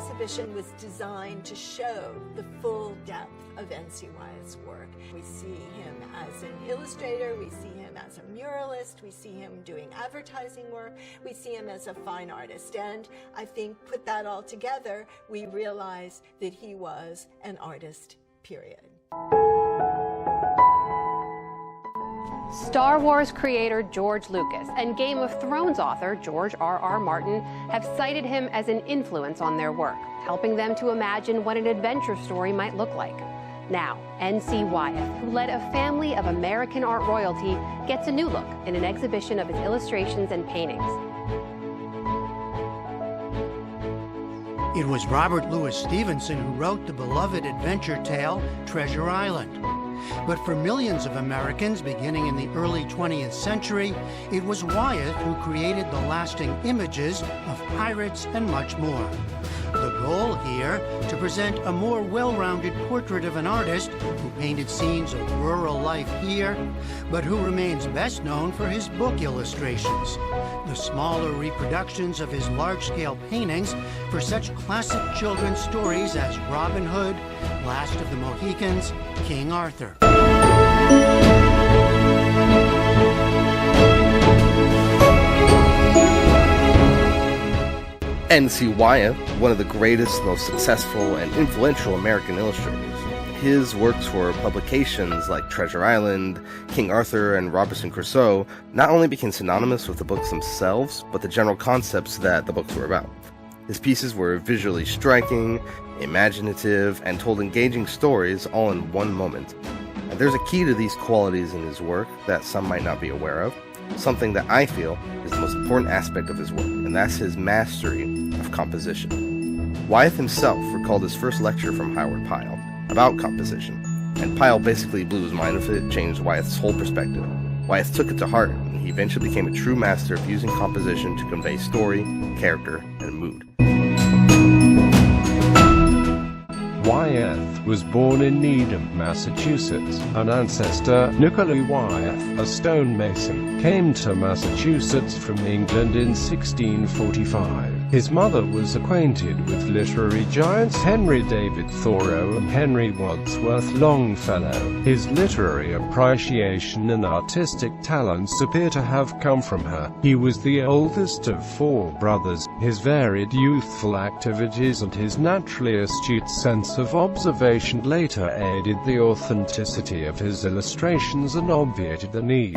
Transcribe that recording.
exhibition was designed to show the full depth of N.C. Wyeth's work. We see him as an illustrator, we see him as a muralist, we see him doing advertising work, we see him as a fine artist. And I think put that all together, we realize that he was an artist, period. Star Wars creator George Lucas and Game of Thrones author George R.R. Martin have cited him as an influence on their work, helping them to imagine what an adventure story might look like. Now, N.C. Wyeth, who led a family of American art royalty, gets a new look in an exhibition of his illustrations and paintings. It was Robert Louis Stevenson who wrote the beloved adventure tale, Treasure Island. But for millions of Americans beginning in the early 20th century, it was Wyeth who created the lasting images of pirates and much more. The goal here, to present a more well-rounded portrait of an artist who painted scenes of rural life here, but who remains best known for his book illustrations, the smaller reproductions of his large-scale paintings for such classic children's stories as Robin Hood, Last of the Mohicans, King Arthur. N.C. Wyeth, one of the greatest, most successful, and influential American illustrators. His works for publications like Treasure Island, King Arthur, and Robinson Crusoe not only became synonymous with the books themselves, but the general concepts that the books were about. His pieces were visually striking, imaginative, and told engaging stories all in one moment. And there's a key to these qualities in his work that some might not be aware of, something that I feel is the most important aspect of his work, and that's his mastery of composition. Wyeth himself recalled his first lecture from Howard Pyle about composition, and Pyle basically blew his mind with it, changed Wyeth's whole perspective. Wyeth took it to heart, and he eventually became a true master of using composition to convey story, character, and mood. Wyeth was born in Needham, Massachusetts. An ancestor, Newell Wyeth, a stonemason, came to Massachusetts from England in 1645. His mother was acquainted with literary giants Henry David Thoreau and Henry Wadsworth Longfellow. His literary appreciation and artistic talents appear to have come from her. He was the oldest of 4 brothers. His varied youthful activities and his naturally astute sense of observation later aided the authenticity of his illustrations and obviated the need